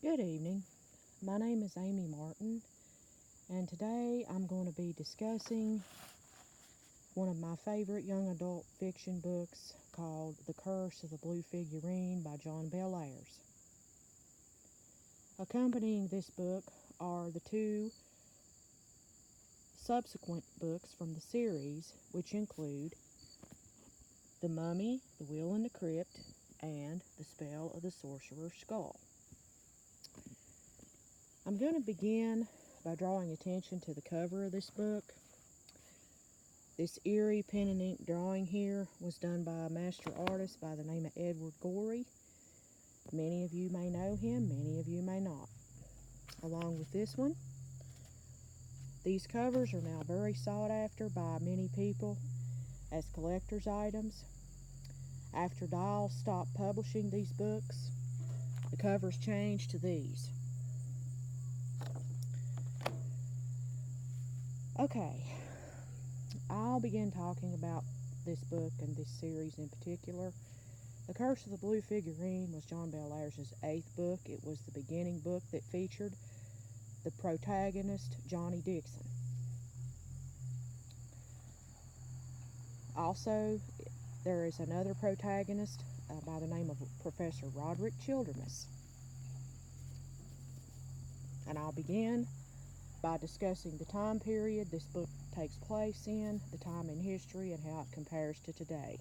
Good evening. My name is Amy Martin, and today I'm going to be discussing one of my favorite young adult fiction books called The Curse of the Blue Figurine by John Bel Ayres. Accompanying this book are the two subsequent books from the series, which include The Mummy, The Wheel in the Crypt, and The Spell of the Sorcerer's Skull. I'm going to begin by drawing attention to the cover of this book. This eerie pen and ink drawing here was done by a master artist by the name of Edward Gorey. Many of you may know him, many of you may not. Along with this one, these covers are now very sought after by many people as collector's items. After Dial stopped publishing these books, the covers changed to these. Okay, I'll begin talking about this book and this series in particular. The Curse of the Blue Figurine was John Bel Ayres' 8th book. It was the beginning book that featured the protagonist, Johnny Dixon. Also, there is another protagonist by the name of Professor Roderick Childermus. And I'll begin by discussing the time period this book takes place in, the time in history, and how it compares to today.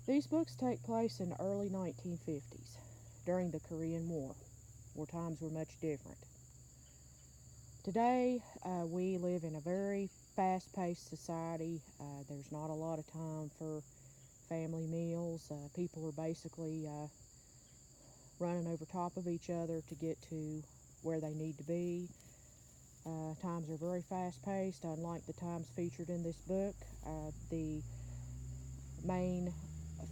These books take place in the early 1950s, during the Korean War, where times were much different. Today, we live in a very fast-paced society. There's not a lot of time for family meals. People are basically running over top of each other to get to where they need to be. Times are very fast-paced, unlike the times featured in this book. The main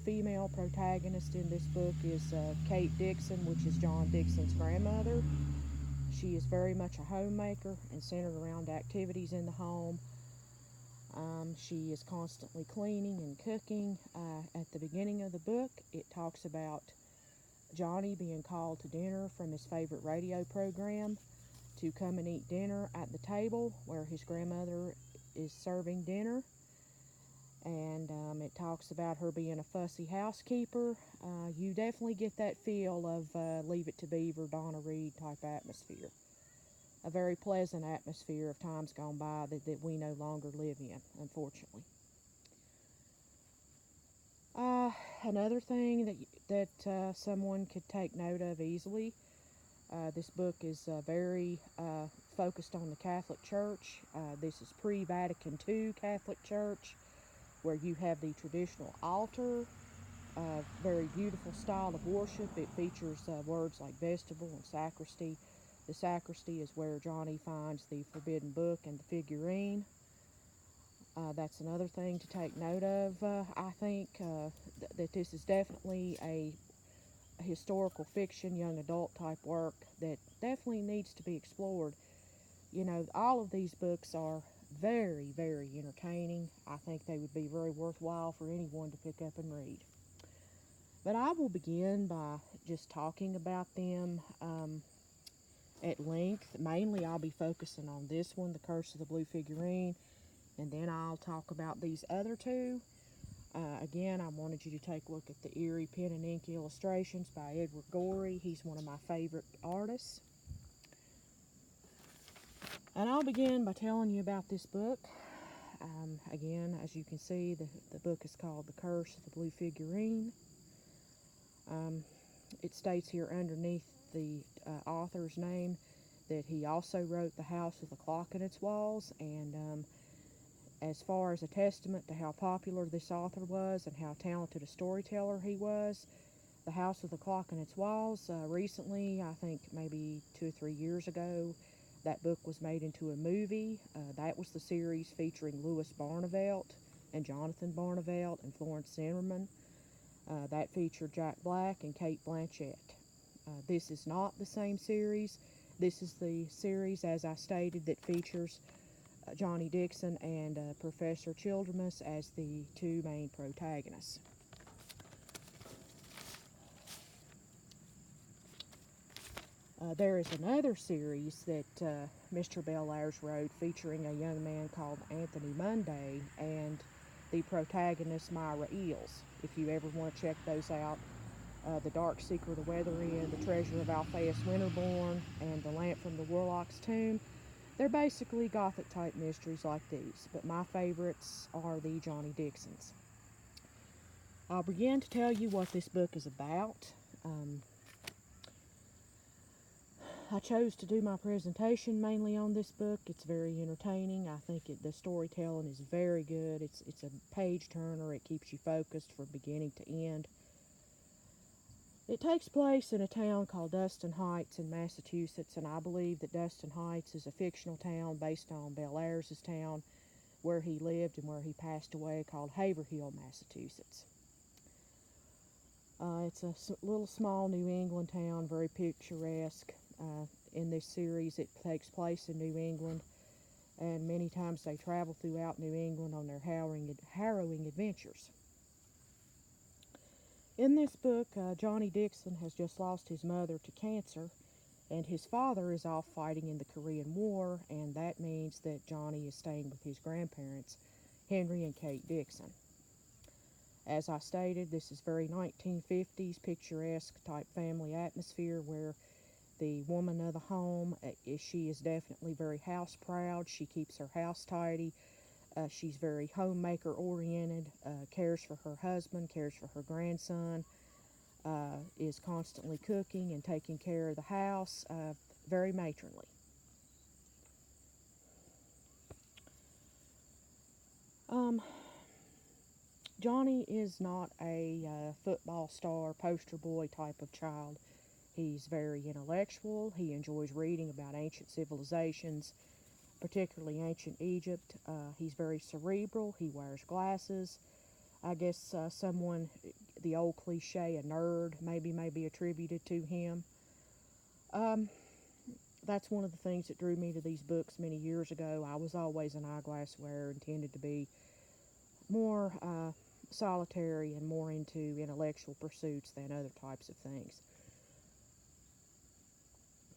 female protagonist in this book is Kate Dixon, which is John Dixon's grandmother. She is very much a homemaker and centered around activities in the home. She is constantly cleaning and cooking. At the beginning of the book, it talks about Johnny being called to dinner from his favorite radio program to come and eat dinner at the table where his grandmother is serving dinner. And it talks about her being a fussy housekeeper. You definitely get that feel of Leave It to Beaver, Donna Reed type atmosphere. A very pleasant atmosphere of times gone by that we no longer live in, unfortunately. Another thing that someone could take note of easily, this book is very focused on the Catholic Church. This is pre-Vatican II Catholic Church, where you have the traditional altar, very beautiful style of worship. It features words like vestibule and sacristy. The sacristy is where Johnny finds the forbidden book and the figurine. That's another thing to take note of. I think that this is definitely a historical fiction, young adult type work that definitely needs to be explored. You know, all of these books are very, very entertaining. I think they would be very worthwhile for anyone to pick up and read. But I will begin by just talking about them at length. Mainly I'll be focusing on this one, The Curse of the Blue Figurine, and then I'll talk about these other two. Again, I wanted you to take a look at the eerie pen and ink illustrations by Edward Gorey. He's one of my favorite artists. And I'll begin by telling you about this book. Again, as you can see, the book is called The Curse of the Blue Figurine. It states here underneath the author's name that he also wrote The House with the Clock in Its Walls, and as far as a testament to how popular this author was and how talented a storyteller he was, The House with the Clock in Its Walls, recently, I think maybe 2 or 3 years ago, that book was made into a movie. That was the series featuring Louis Barnevelt and Jonathan Barnevelt and Florence Zimmerman. That featured Jack Black and Kate Blanchett. This is not the same series. This is the series, as I stated, that features Johnny Dixon and Professor Childermus as the two main protagonists. There is another series that Mr. Bellairs wrote featuring a young man called Anthony Monday and the protagonist Myra Eels. If you ever want to check those out, The Dark Secret of Weatherend, The Treasure of Alphaeus Winterborn, and The Lamp from the Warlock's Tomb, they're basically Gothic type mysteries like these, but my favorites are the Johnny Dixons. I'll begin to tell you what this book is about. I chose to do my presentation mainly on this book. It's very entertaining. I think the storytelling is very good. It's a page turner. It keeps you focused from beginning to end. It takes place in a town called Dustin Heights in Massachusetts, and I believe that Dustin Heights is a fictional town based on Bellairs' town where he lived and where he passed away, called Haverhill, Massachusetts. It's a little small New England town, very picturesque. In this series, it takes place in New England, and many times they travel throughout New England on their harrowing adventures. In this book, Johnny Dixon has just lost his mother to cancer, and his father is off fighting in the Korean War, and that means that Johnny is staying with his grandparents, Henry and Kate Dixon. As I stated, this is very 1950s, picturesque type family atmosphere where the woman of the home, she is definitely very house proud. She keeps her house tidy. She's very homemaker oriented, cares for her husband, cares for her grandson, is constantly cooking and taking care of the house, very matronly. Johnny is not a football star, poster boy type of child. He's very intellectual. He enjoys reading about ancient civilizations, particularly ancient Egypt. He's very cerebral. He wears glasses. I guess the old cliche, a nerd, maybe may be attributed to him. That's one of the things that drew me to these books many years ago. I was always an eyeglass wearer and tended to be more solitary and more into intellectual pursuits than other types of things.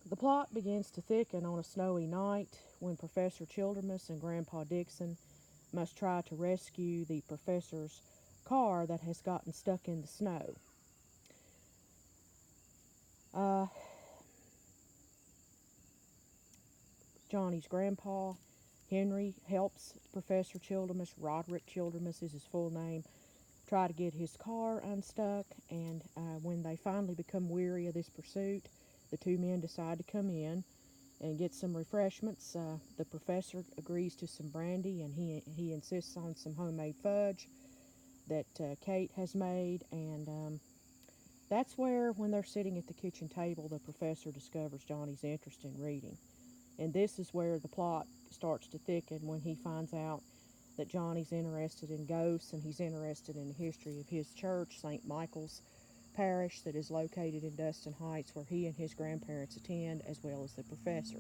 The plot begins to thicken on a snowy night when Professor Childermus and Grandpa Dixon must try to rescue the professor's car that has gotten stuck in the snow. Johnny's grandpa, Henry, helps Professor Childermus, Roderick Childermus is his full name, try to get his car unstuck, and when they finally become weary of this pursuit, the two men decide to come in and get some refreshments. The professor agrees to some brandy, and he insists on some homemade fudge that Kate has made, and that's where, when they're sitting at the kitchen table, the professor discovers Johnny's interest in reading. And this is where the plot starts to thicken, when he finds out that Johnny's interested in ghosts, and he's interested in the history of his church, St. Michael's Parish, that is located in Dustin Heights, where he and his grandparents attend, as well as the professor.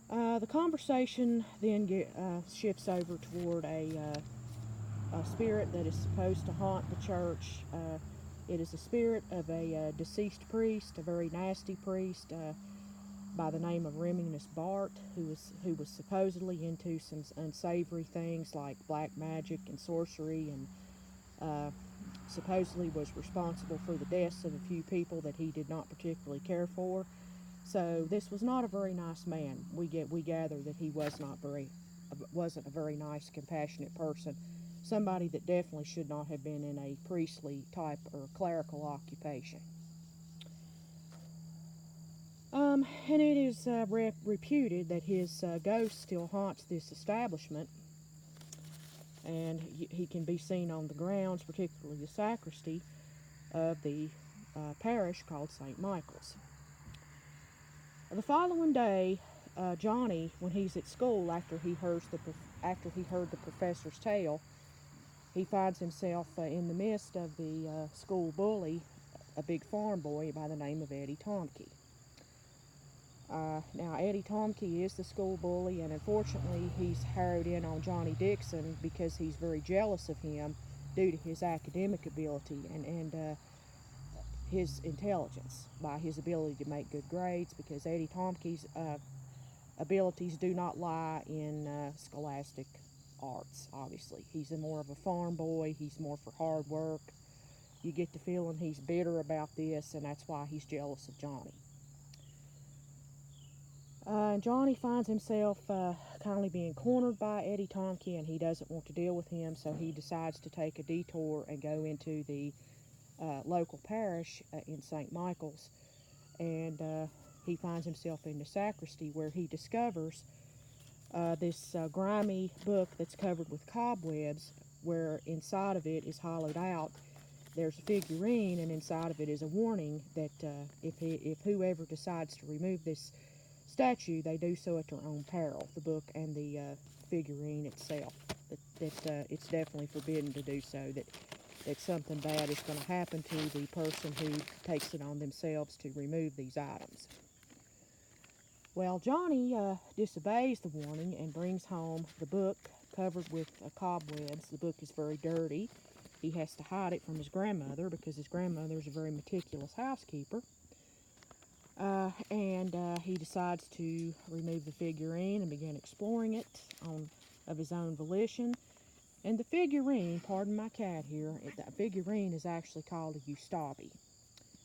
The conversation then shifts over toward a spirit that is supposed to haunt the church. It is the spirit of a deceased priest, a very nasty priest, by the name of Reminus Bart, who was supposedly into some unsavory things like black magic and sorcery, and supposedly was responsible for the deaths of a few people that he did not particularly care for. So this was not a very nice man. We gather that he wasn't a very nice, compassionate person. Somebody that definitely should not have been in a priestly type or clerical occupation. And it is reputed that his ghost still haunts this establishment, and he can be seen on the grounds, particularly the sacristy of the parish called St. Michael's. The following day, Johnny, when he's at school, after he heard the professor's tale, he finds himself in the midst of the school bully, a big farm boy by the name of Eddie Tomke. Now, Eddie Tomke is the school bully, and unfortunately, he's harrowed in on Johnny Dixon because he's very jealous of him due to his academic ability, and his intelligence, by his ability to make good grades, because Eddie Tompkins' abilities do not lie in scholastic arts, obviously. He's more of a farm boy. He's more for hard work. You get the feeling he's bitter about this, and that's why he's jealous of Johnny. Johnny finds himself kindly being cornered by Eddie Tompkins, and he doesn't want to deal with him, so he decides to take a detour and go into the local parish in St. Michael's, and he finds himself in the sacristy, where he discovers this grimy book that's covered with cobwebs, where inside of it is hollowed out. There's a figurine, and inside of it is a warning that if whoever decides to remove this statue, they do so at their own peril, the book and the figurine itself. That it's definitely forbidden to do so, that something bad is going to happen to the person who takes it on themselves to remove these items. Well, Johnny disobeys the warning and brings home the book covered with cobwebs. The book is very dirty. He has to hide it from his grandmother, because his grandmother is a very meticulous housekeeper. And he decides to remove the figurine and begin exploring it of his own volition. And the figurine, pardon my cat here, the figurine is actually called a Ustabi.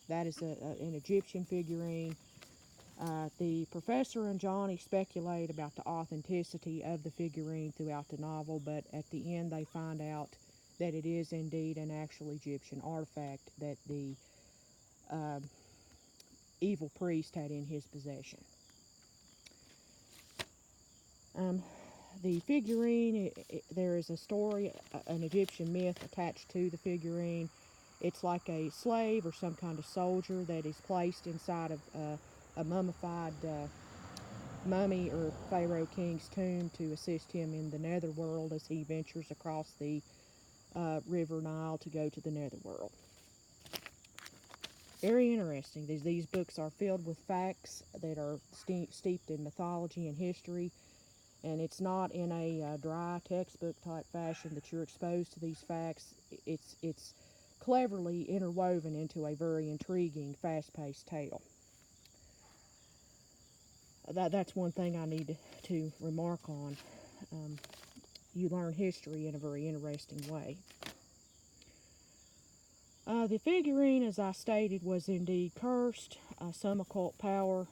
That is an Egyptian figurine. The professor and Johnny speculate about the authenticity of the figurine throughout the novel, but at the end they find out that it is indeed an actual Egyptian artifact that the evil priest had in his possession. The figurine, there is a story, an Egyptian myth attached to the figurine. It's like a slave or some kind of soldier that is placed inside of a mummified mummy or Pharaoh king's tomb to assist him in the netherworld as he ventures across the river Nile to go to the netherworld. Very interesting. These books are filled with facts that are steeped in mythology and history, and it's not in a dry textbook type fashion that you're exposed to these facts. It's cleverly interwoven into a very intriguing, fast-paced tale. That's one thing I need to remark on. You learn history in a very interesting way. The figurine, as I stated, was indeed cursed. Some occult power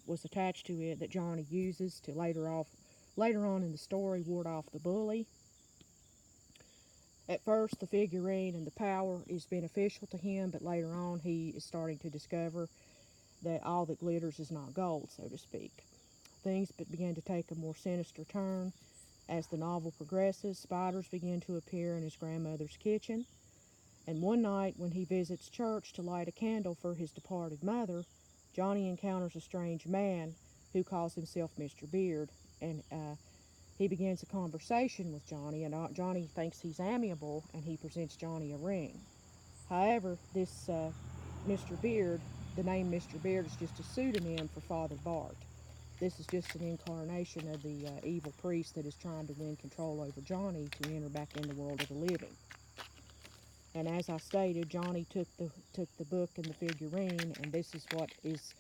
was attached to it that Johnny uses to later on in the story ward off the bully. At first, the figurine and the power is beneficial to him, but later on he is starting to discover that all that glitters is not gold, so to speak. Things begin to take a more sinister turn. As the novel progresses, spiders begin to appear in his grandmother's kitchen. And one night, when he visits church to light a candle for his departed mother, Johnny encounters a strange man who calls himself Mr. Beard, and he begins a conversation with Johnny, and Johnny thinks he's amiable, and he presents Johnny a ring. However, this Mr. Beard, the name Mr. Beard is just a pseudonym for Father Bart. This is just an incarnation of the evil priest that is trying to win control over Johnny to enter back in the world of the living. And as I stated, Johnny took the book and the figurine, and this is what is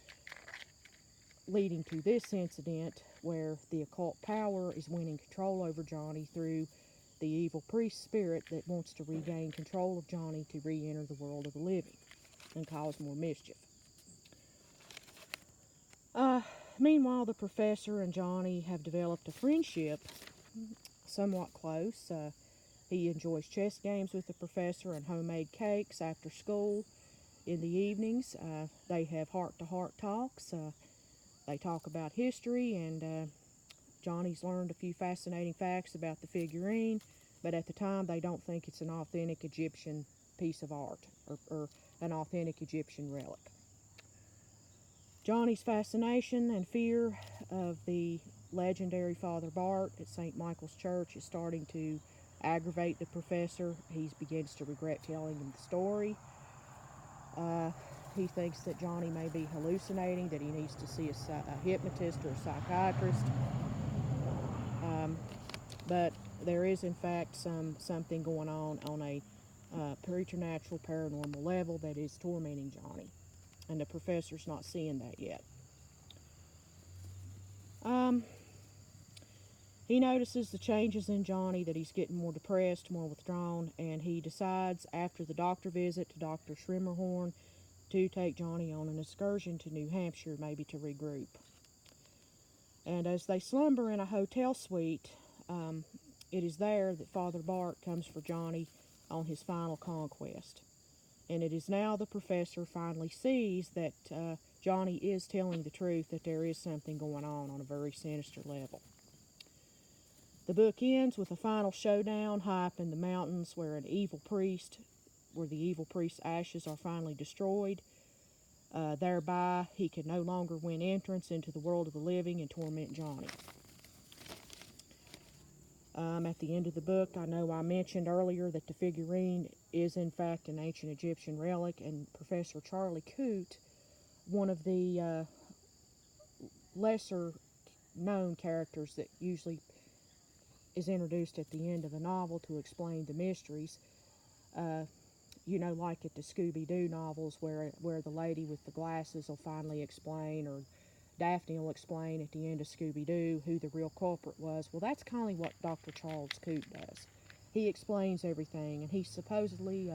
leading to this incident, where the occult power is winning control over Johnny through the evil priest spirit that wants to regain control of Johnny to re-enter the world of the living and cause more mischief. Meanwhile, the professor and Johnny have developed a friendship, somewhat close. He enjoys chess games with the professor and homemade cakes after school in the evenings. They have heart-to-heart talks. They talk about history, and Johnny's learned a few fascinating facts about the figurine, but at the time they don't think it's an authentic Egyptian piece of art or an authentic Egyptian relic. Johnny's fascination and fear of the legendary Father Bart at St. Michael's Church is starting to aggravate the professor. He begins to regret telling him the story. He thinks that Johnny may be hallucinating, that he needs to see a hypnotist or a psychiatrist. But there is, in fact, something going on a preternatural paranormal level that is tormenting Johnny. And the professor's not seeing that yet. He notices the changes in Johnny, that he's getting more depressed, more withdrawn, and he decides after the doctor visit to Dr. Schrimmerhorn to take Johnny on an excursion to New Hampshire, maybe to regroup. And as they slumber in a hotel suite, it is there that Father Bart comes for Johnny on his final conquest. And it is now the professor finally sees that Johnny is telling the truth, that there is something going on a very sinister level. The book ends with a final showdown high up in the mountains where the evil priest's ashes are finally destroyed. Thereby, he can no longer win entrance into the world of the living and torment Johnny. At the end of the book, I know I mentioned earlier that the figurine is in fact an ancient Egyptian relic, and Professor Charlie Coote, one of the lesser known characters that usually is introduced at the end of a novel to explain the mysteries, like at the Scooby-Doo novels where the lady with the glasses will finally explain, or Daphne will explain at the end of Scooby-Doo who the real culprit was. Well, that's kind of what Dr. Charles Coote does. He explains everything, and he's supposedly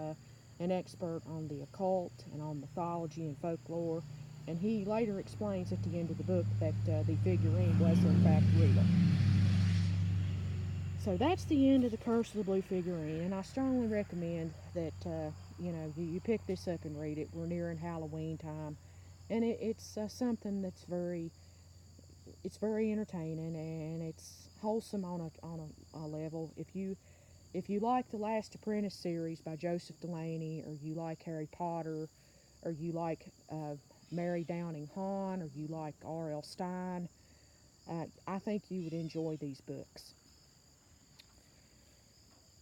an expert on the occult and on mythology and folklore, and he later explains at the end of the book that the figurine was in fact real. So that's the end of The Curse of the Blue Figurine, and I strongly recommend that you pick this up and read it. We're nearing Halloween time, and it's something that's very entertaining, and it's wholesome on a level. If you like the Last Apprentice series by Joseph Delaney, or you like Harry Potter, or you like Mary Downing Hahn, or you like R.L. Stine, I think you would enjoy these books.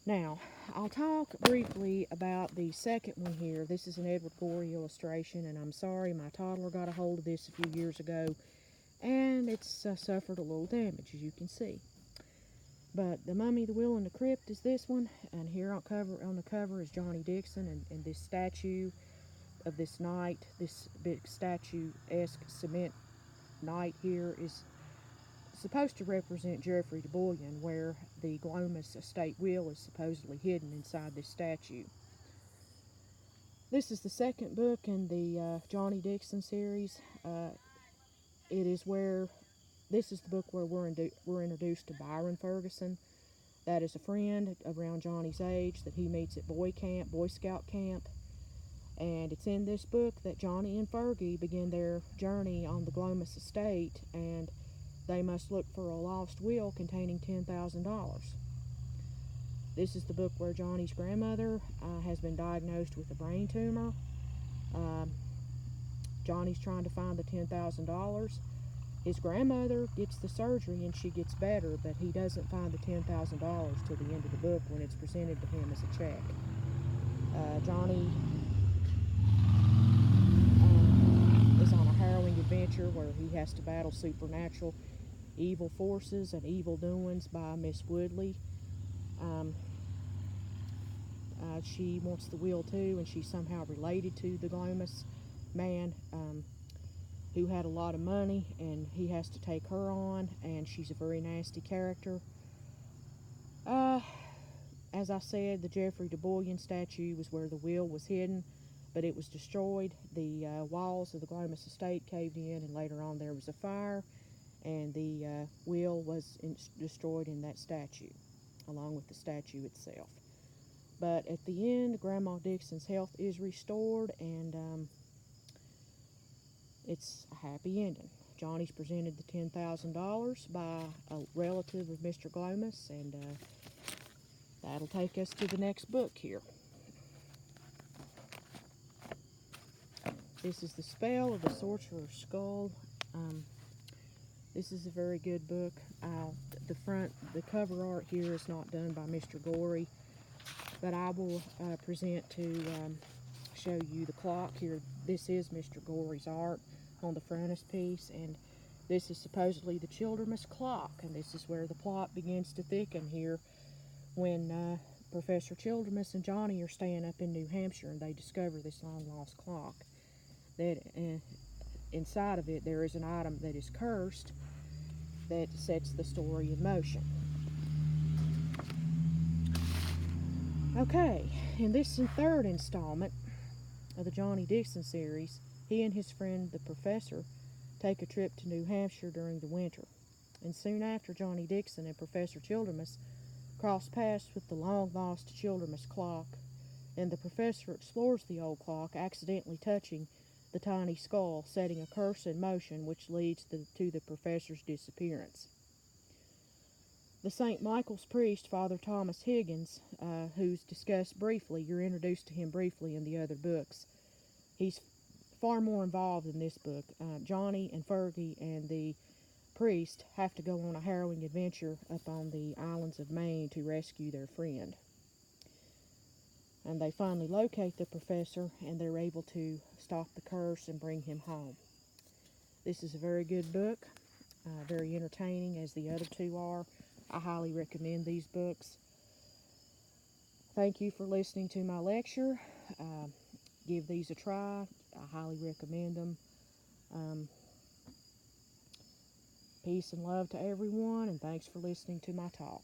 Now, I'll talk briefly about the second one here. This is an Edward Gorey illustration, and I'm sorry, my toddler got a hold of this a few years ago, and it's suffered a little damage, as you can see. But The Mummy, the Will, and the Crypt is this one, and here on the cover is Johnny Dixon, and this statue of this knight, this big statue-esque cement knight here, is supposed to represent Geoffrey de Bullion, where the Glomus estate will is supposedly hidden inside this statue. This is the second book in the Johnny Dixon series. This is the book where we're introduced to Byron Ferguson. That is a friend around Johnny's age that he meets at Boy Scout camp. And it's in this book that Johnny and Fergie begin their journey on the Glomus estate, and they must look for a lost will containing $10,000. This is the book where Johnny's grandmother has been diagnosed with a brain tumor. Johnny's trying to find the $10,000. His grandmother gets the surgery and she gets better, but he doesn't find the $10,000 till the end of the book, when it's presented to him as a check. Johnny is on a harrowing adventure where he has to battle supernatural evil forces and evil doings by Miss Woodley. She wants the will too, and she's somehow related to the Glomus man who had a lot of money, and he has to take her on, and she's a very nasty character. As I said, the Geoffrey de Bullion statue was where the will was hidden, but it was destroyed. The walls of the Glomus estate caved in, and later on there was a fire, and the will was destroyed in that statue, along with the statue itself. But at the end, Grandma Dixon's health is restored, and it's a happy ending. Johnny's presented the $10,000 by a relative of Mr. Glomus, and that'll take us to the next book here. This is The Spell of the Sorcerer's Skull. This is a very good book. The cover art here is not done by Mr. Gorey, but I will present to show you the clock here. This is Mr. Gorey's art on the frontispiece, and this is supposedly the Childermas clock, and this is where the plot begins to thicken here when Professor Childermus and Johnny are staying up in New Hampshire, and they discover this long-lost clock. That inside of it there is an item that is cursed that sets the story in motion. Okay, in this third installment of the Johnny Dixon series, he and his friend the Professor take a trip to New Hampshire during the winter. And soon after, Johnny Dixon and Professor Childermus cross paths with the long-lost Childermus clock, and the Professor explores the old clock, accidentally touching the tiny skull, setting a curse in motion which leads to the Professor's disappearance. The St. Michael's priest, Father Thomas Higgins, who's discussed briefly, you're introduced to him briefly in the other books. He's far more involved in this book. Johnny and Fergie and the priest have to go on a harrowing adventure up on the islands of Maine to rescue their friend. And they finally locate the Professor, and they're able to stop the curse and bring him home. This is a very good book, very entertaining as the other two are. I highly recommend these books. Thank you for listening to my lecture. Give these a try. I highly recommend them. Peace and love to everyone, and thanks for listening to my talk.